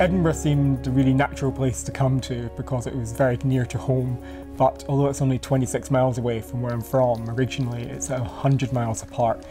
Edinburgh seemed a really natural place to come to because it was very near to home, but although it's only 26 miles away from where I'm from originally, it's 100 miles apart,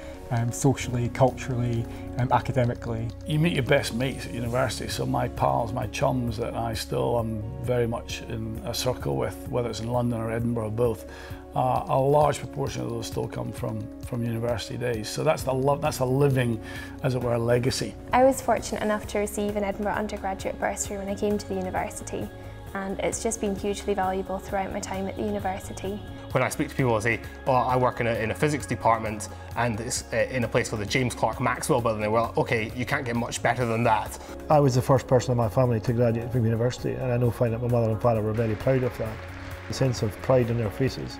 socially, culturally, academically. You meet your best mates at university, so my pals, my chums that I still am very much in a circle with, whether it's in London or Edinburgh or both, a large proportion of those still come from university days. So that's a living, as it were, legacy. I was fortunate enough to receive an Edinburgh undergraduate bursary when I came to the university, and it's just been hugely valuable throughout my time at the university. When I speak to people, I say, oh, I work in a physics department and it's in a place called the James Clerk Maxwell building. And well, okay, you can't get much better than that. I was the first person in my family to graduate from university, and I know find that my mother and father were very proud of that. The sense of pride in their faces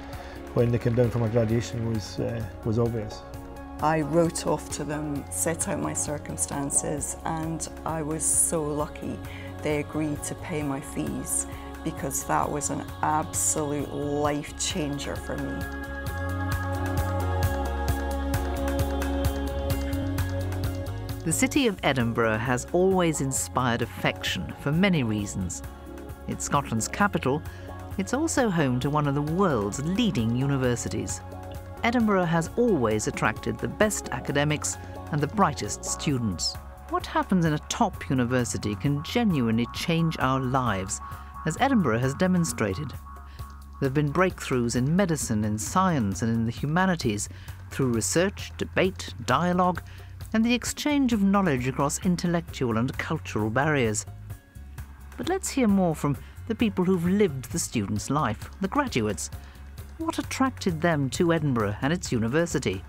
when they came down for my graduation was obvious. I wrote off to them, set out my circumstances, and I was so lucky they agreed to pay my fees, because that was an absolute life changer for me. The city of Edinburgh has always inspired affection for many reasons. It's Scotland's capital. It's also home to one of the world's leading universities. Edinburgh has always attracted the best academics and the brightest students. What happens in a top university can genuinely change our lives, as Edinburgh has demonstrated. There have been breakthroughs in medicine, in science and in the humanities through research, debate, dialogue, and the exchange of knowledge across intellectual and cultural barriers. But let's hear more from the people who've lived the student's life, the graduates. What attracted them to Edinburgh and its university?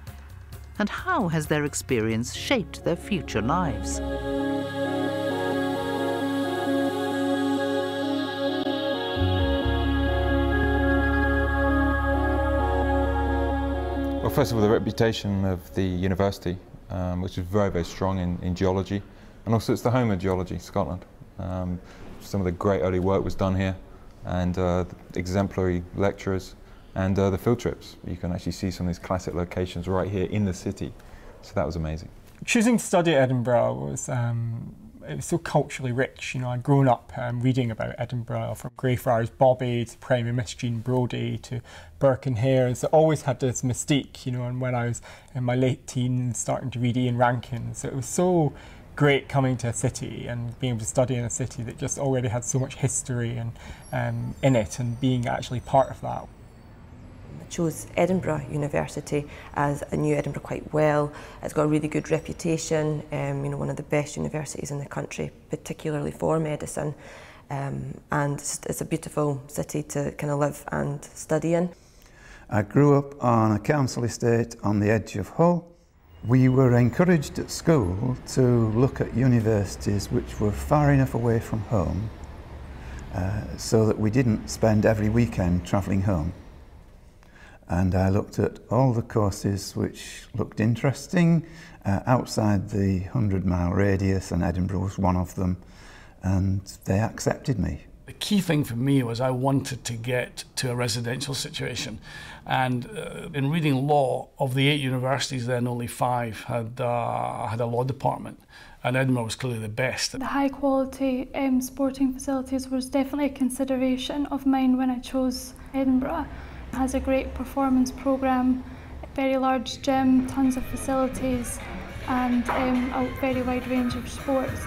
And how has their experience shaped their future lives? Well, first of all, the reputation of the university, which is very, very strong in geology, and also it's the home of geology, Scotland. Some of the great early work was done here, and exemplary lecturers, and the field trips. You can actually see some of these classic locations right here in the city, so that was amazing. Choosing to study at Edinburgh was it was so culturally rich. You know, I'd grown up reading about Edinburgh, from Greyfriars Bobby to Premier Miss Jean Brodie to Burke and Hare. So it always had this mystique, you know, and when I was in my late teens starting to read Ian Rankin, so it was so great coming to a city and being able to study in a city that just already had so much history and in it, and being actually part of that. I chose Edinburgh University as I knew Edinburgh quite well. It's got a really good reputation, you know, one of the best universities in the country, particularly for medicine, and it's a beautiful city to kind of live and study in. I grew up on a council estate on the edge of Hull. We were encouraged at school to look at universities which were far enough away from home so that we didn't spend every weekend travelling home. And I looked at all the courses which looked interesting outside the 100-mile radius, and Edinburgh was one of them, and they accepted me. The key thing for me was I wanted to get to a residential situation, and in reading law, of the 8 universities then only 5 had a law department, and Edinburgh was clearly the best. The high quality sporting facilities was definitely a consideration of mine when I chose Edinburgh. It has a great performance programme, a very large gym, tons of facilities, and a very wide range of sports.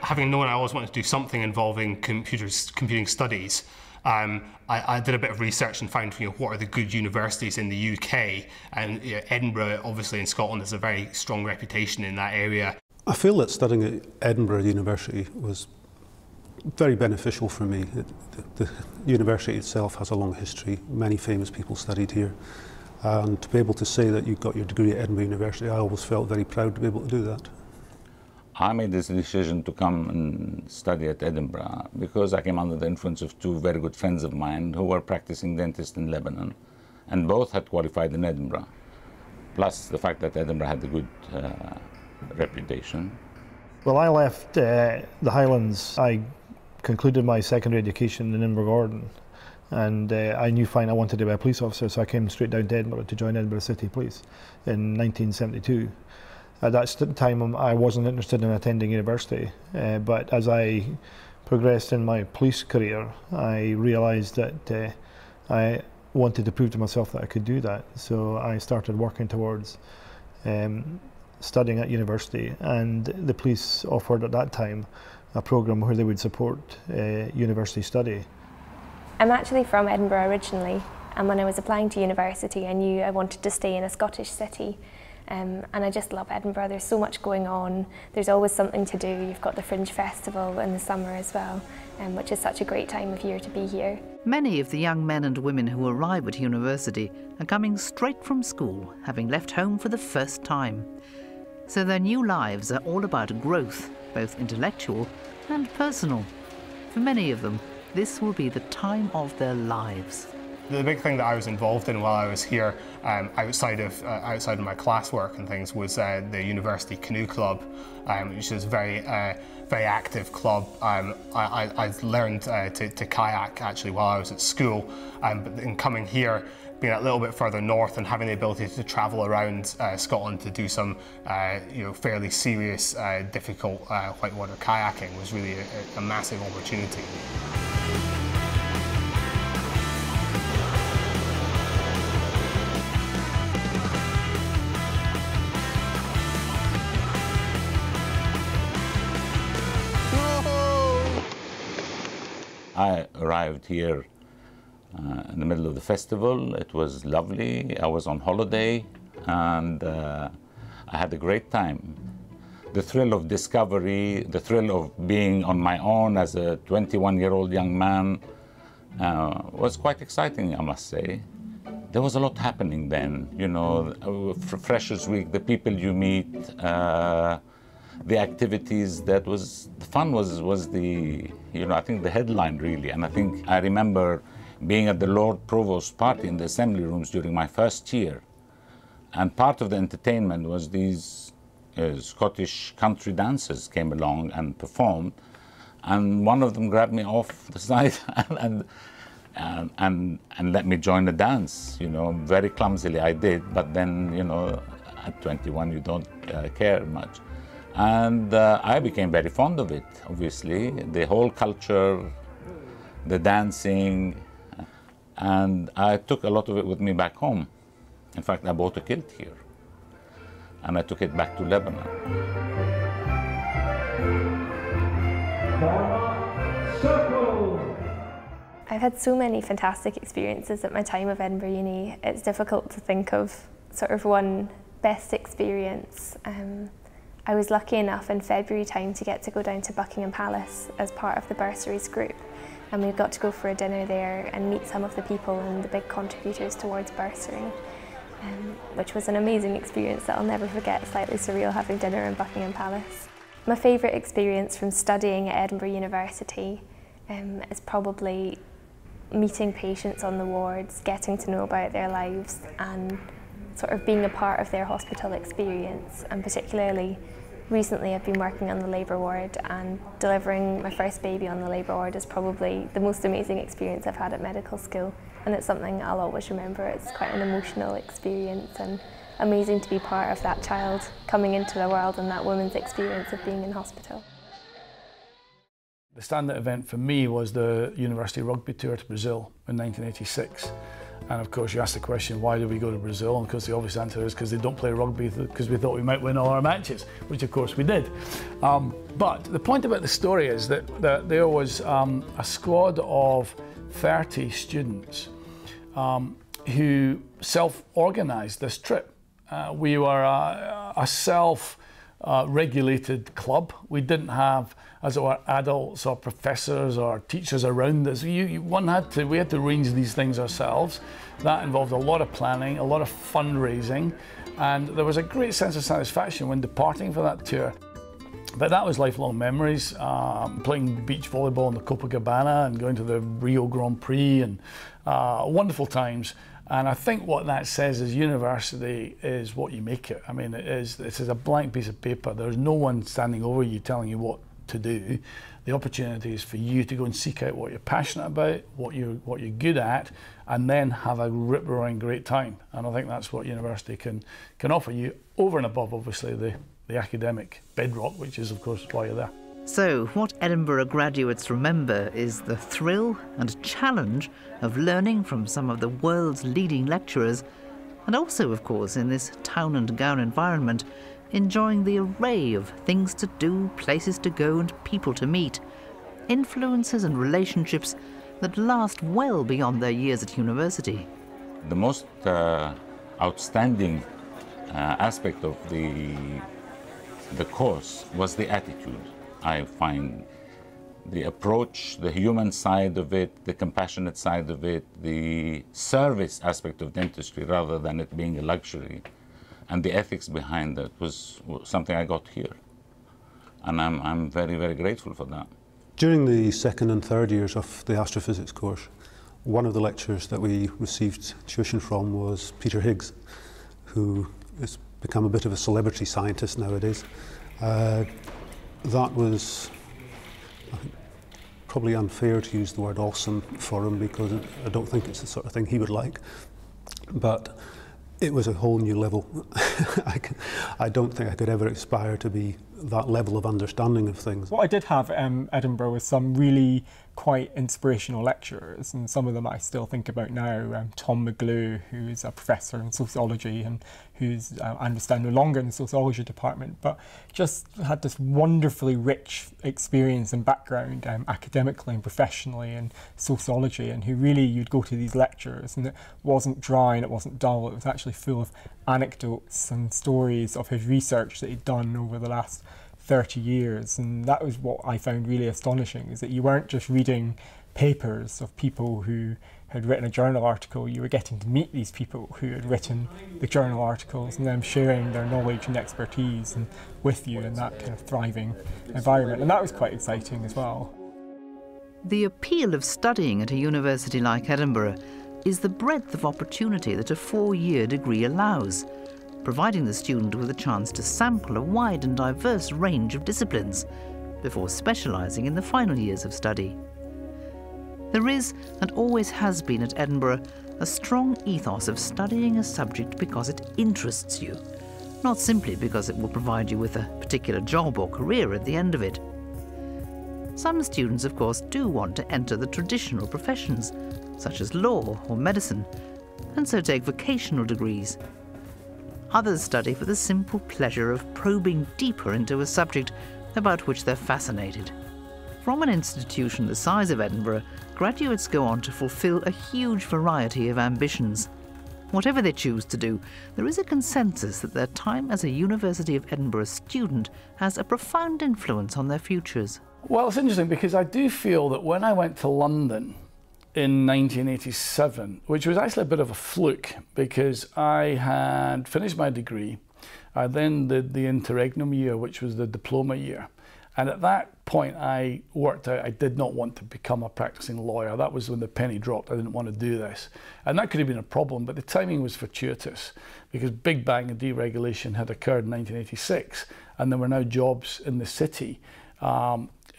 Having known I always wanted to do something involving computing studies, I did a bit of research and found, you know, what are the good universities in the UK, and you know, Edinburgh, obviously in Scotland, has a very strong reputation in that area. I feel that studying at Edinburgh University was very beneficial for me. The university itself has a long history. Many famous people studied here. And to be able to say that you got your degree at Edinburgh University, I always felt very proud to be able to do that. I made this decision to come and study at Edinburgh because I came under the influence of 2 very good friends of mine who were practicing dentists in Lebanon, and both had qualified in Edinburgh. Plus the fact that Edinburgh had a good reputation. Well, I left the Highlands. I concluded my secondary education in Invergordon, And I knew fine I wanted to be a police officer, so I came straight down to Edinburgh to join Edinburgh City Police in 1972. At that time I wasn't interested in attending university, but as I progressed in my police career, I realised that I wanted to prove to myself that I could do that. So I started working towards studying at university, and the police offered at that time a programme where they would support university study. I'm actually from Edinburgh originally, and when I was applying to university I knew I wanted to stay in a Scottish city. And I just love Edinburgh. There's so much going on, there's always something to do. You've got the Fringe Festival in the summer as well, which is such a great time of year to be here. Many of the young men and women who arrive at university are coming straight from school, having left home for the first time. So their new lives are all about growth, both intellectual and personal. For many of them, this will be the time of their lives. The big thing that I was involved in while I was here, outside of my classwork and things, was the University Canoe Club, which is a very active club. I learned to kayak actually while I was at school, but in coming here, being a little bit further north and having the ability to travel around Scotland to do some fairly serious, difficult whitewater kayaking was really a massive opportunity. I arrived here in the middle of the festival. It was lovely. I was on holiday and I had a great time. The thrill of discovery, the thrill of being on my own as a 21-year-old young man was quite exciting, I must say. There was a lot happening then, you know, Freshers Week, the people you meet, the activities. The fun was the, I think the headline really. And I remember being at the Lord Provost's party in the assembly rooms during my first year. And part of the entertainment was these Scottish country dancers came along and performed. And one of them grabbed me off the side and let me join the dance, very clumsily I did, but then, at 21 you don't care much. And I became very fond of it, obviously, the whole culture, the dancing, and I took a lot of it with me back home. In fact, I bought a kilt here, and I took it back to Lebanon. I've had so many fantastic experiences at my time of Edinburgh Uni. It's difficult to think of sort of one best experience. I was lucky enough in February time to get to go down to Buckingham Palace as part of the bursaries group, and we got to go for a dinner there and meet some of the people and the big contributors towards bursary, which was an amazing experience that I'll never forget. Slightly surreal having dinner in Buckingham Palace. My favourite experience from studying at Edinburgh University is probably meeting patients on the wards, getting to know about their lives and sort of being a part of their hospital experience. And particularly recently I've been working on the labour ward, and delivering my first baby on the labour ward is probably the most amazing experience I've had at medical school, and it's something I'll always remember. It's quite an emotional experience and amazing to be part of that child coming into the world and that woman's experience of being in hospital. The standout event for me was the university rugby tour to Brazil in 1986. And of course you asked the question, why did we go to Brazil? And of course the obvious answer is because they don't play rugby, because we thought we might win all our matches, which of course we did. But the point about the story is that there was a squad of 30 students who self-organised this trip. We were a self-regulated club. We didn't have, as it were, adults or professors or teachers around us. We had to arrange these things ourselves. That involved a lot of planning, a lot of fundraising, and there was a great sense of satisfaction when departing for that tour. But that was lifelong memories, playing beach volleyball in the Copacabana and going to the Rio Grand Prix, and wonderful times. And I think what that says is university is what you make it. I mean, this is a blank piece of paper. There's no one standing over you telling you what to do, the opportunity is for you to go and seek out what you're passionate about, what you're good at, and then have a rip-roaring great time. And I think that's what university can offer you, over and above, obviously, the academic bedrock, which is, of course, why you're there. So, what Edinburgh graduates remember is the thrill and challenge of learning from some of the world's leading lecturers, and also, of course, in this town and gown environment, enjoying the array of things to do, places to go and people to meet, influences and relationships that last well beyond their years at university. The most outstanding aspect of the course was the attitude. I find the approach, the human side of it, the compassionate side of it, the service aspect of dentistry rather than it being a luxury, and the ethics behind that was something I got here. And I'm very, very grateful for that. During the second and third years of the astrophysics course, one of the lecturers that we received tuition from was Peter Higgs, who has become a bit of a celebrity scientist nowadays. That was probably unfair to use the word awesome for him, because I don't think it's the sort of thing he would like. But it was a whole new level. I don't think I could ever aspire to be that level of understanding of things. What I did have at Edinburgh was some really quite inspirational lecturers, and some of them I still think about now. Tom McGlue, who's a professor in sociology and who's, I understand, no longer in the sociology department, but just had this wonderfully rich experience and background academically and professionally in sociology, and who really, you'd go to these lectures and it wasn't dry and it wasn't dull, it was actually full of anecdotes and stories of his research that he'd done over the last 30 years. And that was what I found really astonishing, is that you weren't just reading papers of people who had written a journal article, you were getting to meet these people who had written the journal articles and them sharing their knowledge and expertise and with you in that kind of thriving environment. And that was quite exciting as well. The appeal of studying at a university like Edinburgh is the breadth of opportunity that a 4-year degree allows, providing the student with a chance to sample a wide and diverse range of disciplines before specialising in the final years of study. There is, and always has been at Edinburgh, a strong ethos of studying a subject because it interests you, not simply because it will provide you with a particular job or career at the end of it. Some students, of course, do want to enter the traditional professions, such as law or medicine, and so take vocational degrees. Others study for the simple pleasure of probing deeper into a subject about which they're fascinated. From an institution the size of Edinburgh, graduates go on to fulfil a huge variety of ambitions. Whatever they choose to do, there is a consensus that their time as a University of Edinburgh student has a profound influence on their futures. Well, it's interesting because I do feel that when I went to London in 1987, which was actually a bit of a fluke because I had finished my degree, I then did the interregnum year, which was the diploma year. And at that point, I worked out I did not want to become a practicing lawyer. That was when the penny dropped. I didn't want to do this. And that could have been a problem, but the timing was fortuitous because Big Bang and deregulation had occurred in 1986, and there were now jobs in the city,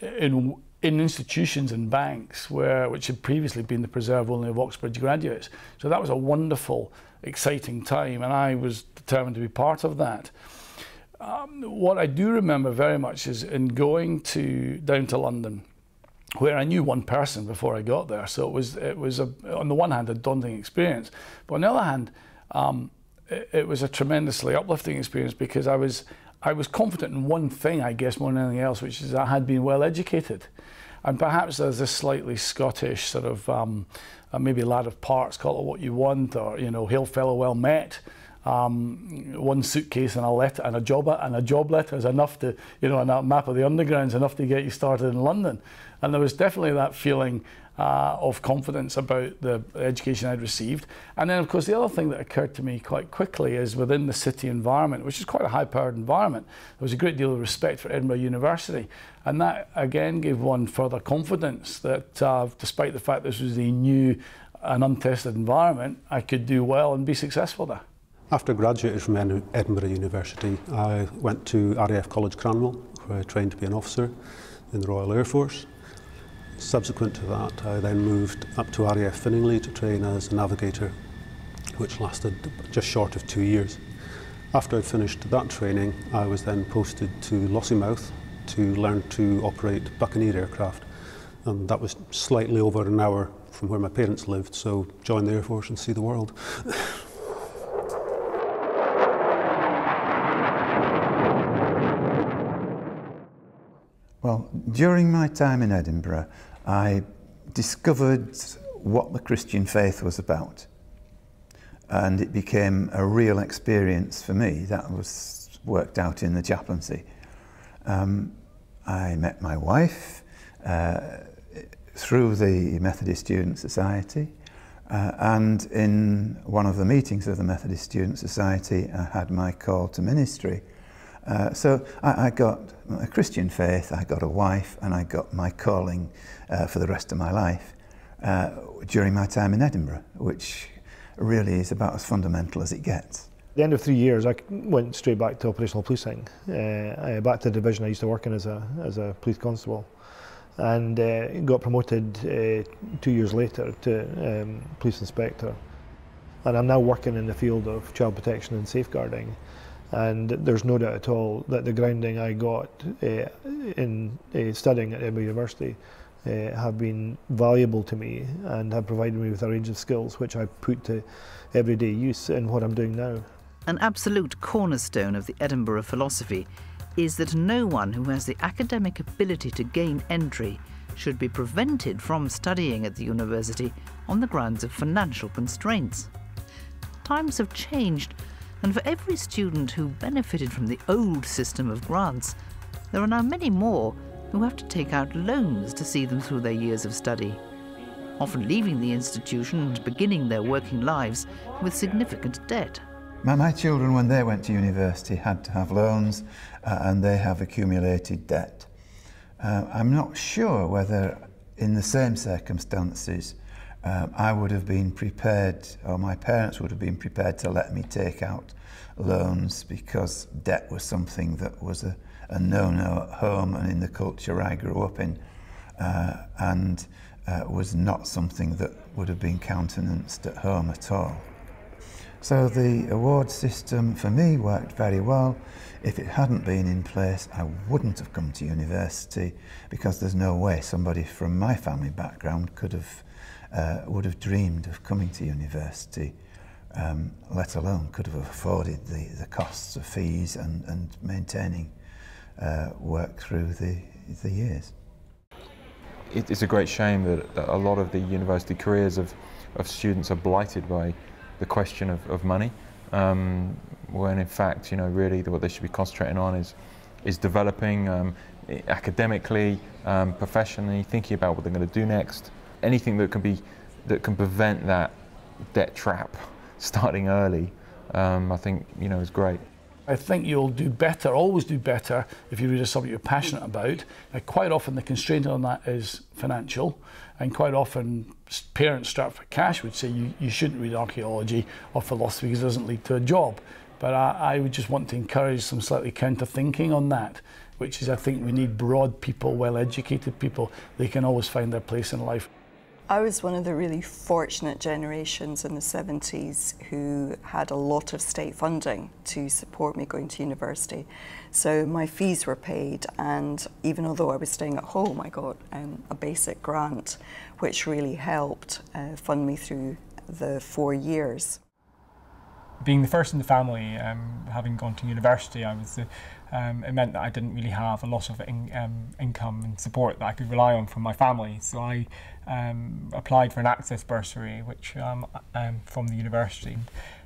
in institutions and banks which had previously been the preserve only of Oxbridge graduates. So that was a wonderful, exciting time, and I was determined to be part of that. What I do remember very much is in going down to London, where I knew one person before I got there, so it was on the one hand a daunting experience, but on the other hand, it was a tremendously uplifting experience because I was confident in one thing, I guess, more than anything else, which is I had been well educated. And perhaps there's this slightly Scottish sort of maybe lad of parts, call it what you want, or hail fellow well met. One suitcase and a letter and a job letter is enough to, and a map of the underground is enough to get you started in London. And there was definitely that feeling of confidence about the education I'd received. And then, of course, the other thing that occurred to me quite quickly is within the city environment, which is quite a high-powered environment, there was a great deal of respect for Edinburgh University. And that, again, gave one further confidence that despite the fact this was a new and untested environment, I could do well and be successful there. After graduating from Edinburgh University, I went to RAF College Cranwell, where I trained to be an officer. in the Royal Air Force. Subsequent to that, I then moved up to RAF Finningley to train as a navigator, which lasted just short of 2 years. After I'd finished that training, I was then posted to Lossiemouth to learn to operate Buccaneer aircraft. And that was slightly over an hour from where my parents lived, so join the Air Force and see the world. Well, during my time in Edinburgh, I discovered what the Christian faith was about. And it became a real experience for me. That was worked out in the chaplaincy. I met my wife through the Methodist Student Society, and in one of the meetings of the Methodist Student Society, I had my call to ministry. So I got a Christian faith, I got a wife, and I got my calling for the rest of my life during my time in Edinburgh, which really is about as fundamental as it gets. At the end of 3 years, I went straight back to operational policing, back to the division I used to work in as a police constable, and got promoted 2 years later to police inspector. And I'm now working in the field of child protection and safeguarding. And there's no doubt at all that the grounding I got in studying at Edinburgh University have been valuable to me and have provided me with a range of skills which I put to everyday use in what I'm doing now. An absolute cornerstone of the Edinburgh philosophy is that no one who has the academic ability to gain entry should be prevented from studying at the university on the grounds of financial constraints. Times have changed, and for every student who benefited from the old system of grants, there are now many more who have to take out loans to see them through their years of study, often leaving the institution and beginning their working lives with significant debt. My children, when they went to university, had to have loans and they have accumulated debt. I'm not sure whether in the same circumstances I would have been prepared, or my parents would have been prepared to let me take out loans, because debt was something that was a no-no at home and in the culture I grew up in, and was not something that would have been countenanced at home at all. So the award system for me worked very well. If it hadn't been in place, I wouldn't have come to university, because there's no way somebody from my family background could have would have dreamed of coming to university, let alone could have afforded the costs of fees and maintaining work through the years. It's a great shame that a lot of the university careers of students are blighted by the question of money, when in fact, you know, really what they should be concentrating on is developing academically, professionally, thinking about what they're going to do next. Anything that can prevent that debt trap starting early, I think, you know, is great. I think you'll do better, always do better, if you read a subject you're passionate about. Quite often the constraint on that is financial, and quite often parents strapped for cash would say you shouldn't read archaeology or philosophy because it doesn't lead to a job. But I would just want to encourage some slightly counter thinking on that, which is, I think we need broad people, well-educated people. They can always find their place in life. I was one of the really fortunate generations in the 70s who had a lot of state funding to support me going to university. So my fees were paid, and even although I was staying at home, I got a basic grant, which really helped fund me through the 4 years. Being the first in the family, having gone to university, it meant that I didn't really have a lot of income and support that I could rely on from my family. So I applied for an access bursary, which from the university.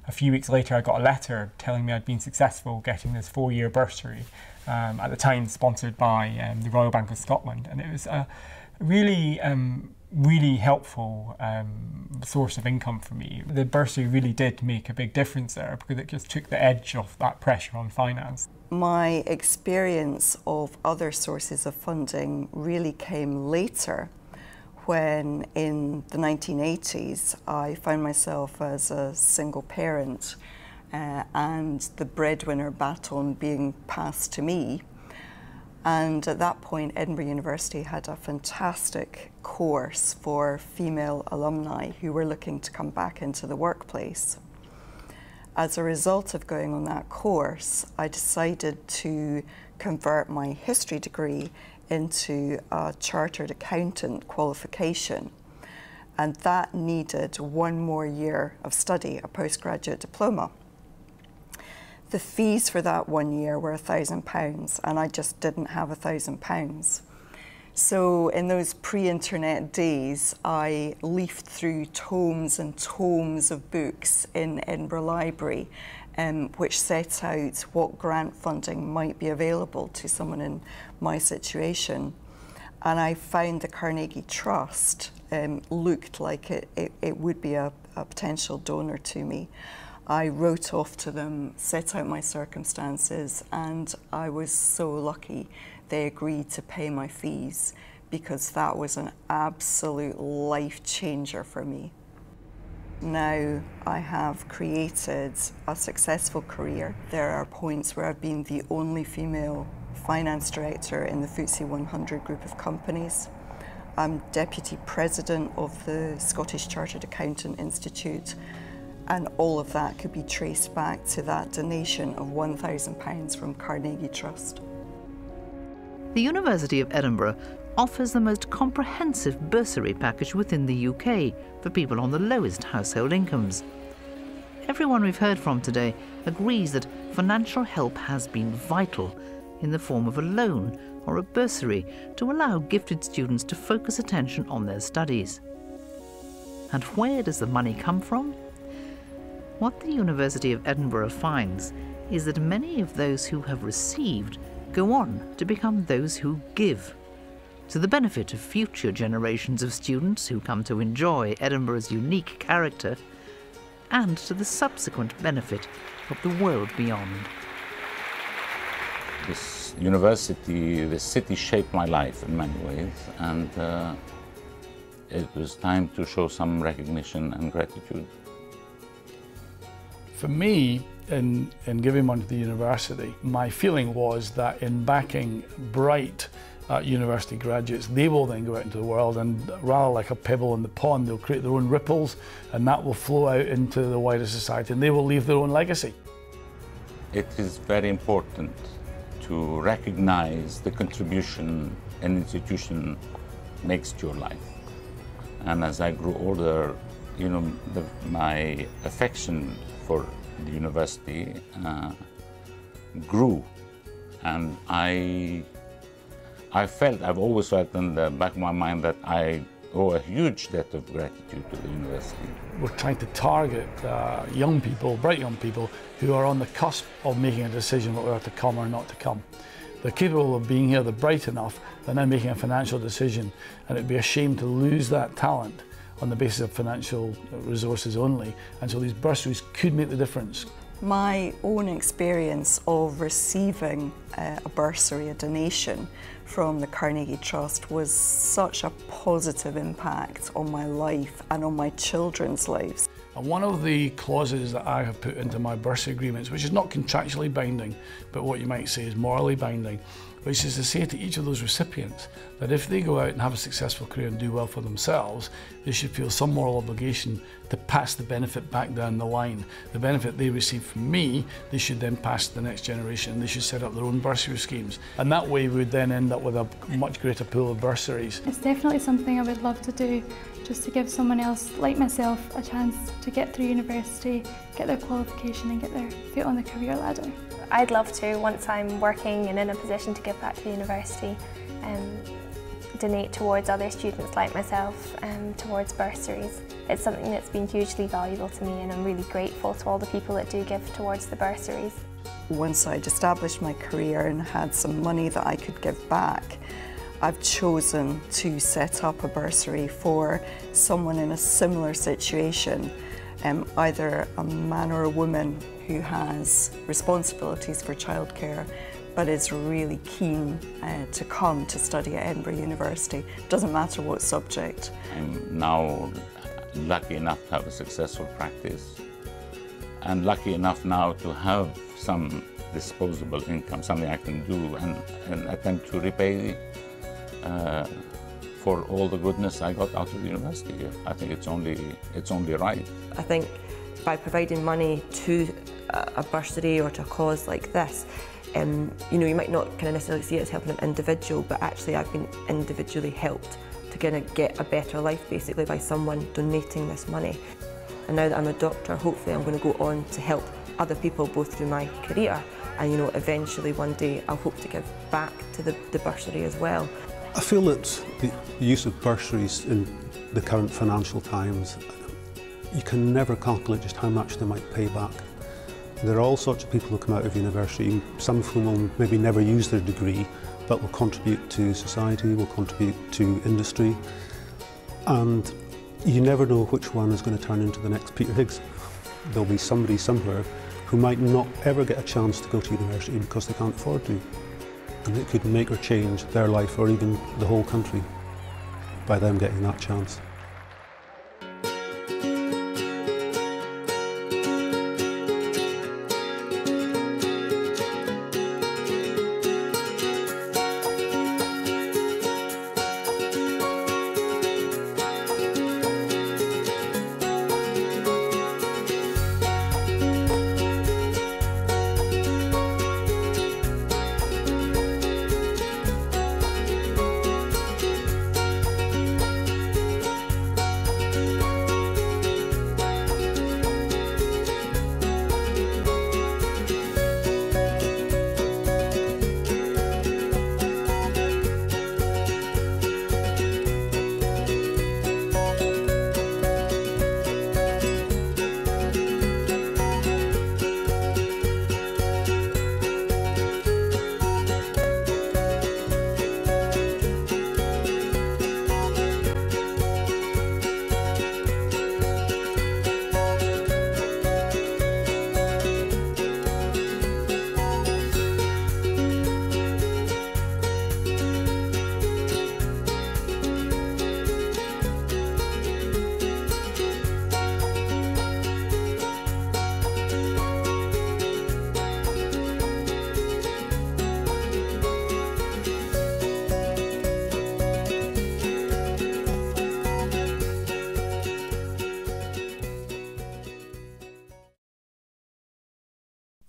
A few weeks later, I got a letter telling me I'd been successful getting this 4-year bursary, at the time sponsored by the Royal Bank of Scotland, and it was a really helpful source of income for me. The bursary really did make a big difference there, because it just took the edge off that pressure on finance. My experience of other sources of funding really came later, when in the 1980s I found myself as a single parent and the breadwinner baton being passed to me. And at that point, Edinburgh University had a fantastic course for female alumni who were looking to come back into the workplace. As a result of going on that course, I decided to convert my history degree into a chartered accountant qualification. And that needed 1 more year of study, a postgraduate diploma. The fees for that 1 year were £1,000, and I just didn't have £1,000. So in those pre-internet days, I leafed through tomes and tomes of books in Edinburgh Library, which set out what grant funding might be available to someone in my situation. And I found the Carnegie Trust looked like it would be a potential donor to me. I wrote off to them, set out my circumstances, and I was so lucky they agreed to pay my fees, because that was an absolute life changer for me. Now I have created a successful career. There are points where I've been the only female finance director in the FTSE 100 group of companies. I'm deputy president of the Scottish Chartered Accountant Institute, and all of that could be traced back to that donation of £1,000 from Carnegie Trust. The University of Edinburgh offers the most comprehensive bursary package within the UK for people on the lowest household incomes. Everyone we've heard from today agrees that financial help has been vital in the form of a loan or a bursary to allow gifted students to focus attention on their studies. And where does the money come from? What the University of Edinburgh finds is that many of those who have received go on to become those who give, to the benefit of future generations of students who come to enjoy Edinburgh's unique character, and to the subsequent benefit of the world beyond. This university, this city shaped my life in many ways, and it was time to show some recognition and gratitude. For me, in giving money to the university, my feeling was that in backing bright university graduates, they will then go out into the world, and rather like a pebble in the pond, they'll create their own ripples, and that will flow out into the wider society, and they will leave their own legacy. It is very important to recognize the contribution an institution makes to your life. And as I grew older, you know, my affection for the university grew, and I've always felt in the back of my mind that I owe a huge debt of gratitude to the university. We're trying to target young people, bright young people, who are on the cusp of making a decision whether to come or not to come. They're capable of being here, they're bright enough, they're now making a financial decision, and it'd be a shame to lose that talent on the basis of financial resources only, and so these bursaries could make the difference. My own experience of receiving a bursary, a donation from the Carnegie Trust, was such a positive impact on my life and on my children's lives. And one of the clauses that I have put into my bursary agreements, which is not contractually binding, but what you might say is morally binding, which is to say to each of those recipients that if they go out and have a successful career and do well for themselves, they should feel some moral obligation to pass the benefit back down the line. The benefit they receive from me, they should then pass to the next generation, and they should set up their own bursary schemes. And that way we would then end up with a much greater pool of bursaries. It's definitely something I would love to do, just to give someone else like myself a chance to get through university, get their qualification and get their feet on the career ladder. I'd love to, once I'm working and in a position to give back to the university, donate towards other students like myself, towards bursaries. It's something that's been hugely valuable to me, and I'm really grateful to all the people that do give towards the bursaries. Once I'd established my career and had some money that I could give back, I've chosen to set up a bursary for someone in a similar situation, either a man or a woman who has responsibilities for childcare but is really keen to come to study at Edinburgh University. Doesn't matter what subject. I'm now lucky enough to have a successful practice, and lucky enough now to have some disposable income, something I can do and attempt to repay for all the goodness I got out of the university here. I think it's only right. I think by providing money to a bursary or to a cause like this, you know, you might not kind of necessarily see it as helping an individual, but actually I've been individually helped to kind of get a better life basically by someone donating this money. And now that I'm a doctor, hopefully I'm going to go on to help other people both through my career, and you know, eventually one day I'll hope to give back to the bursary as well. I feel that the use of bursaries in the current financial times, you can never calculate just how much they might pay back. There are all sorts of people who come out of university, some of whom will maybe never use their degree, but will contribute to society, will contribute to industry, and you never know which one is going to turn into the next Peter Higgs. There'll be somebody somewhere who might not ever get a chance to go to university because they can't afford to. And it could make or change their life or even the whole country by them getting that chance.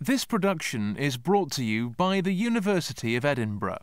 This production is brought to you by the University of Edinburgh.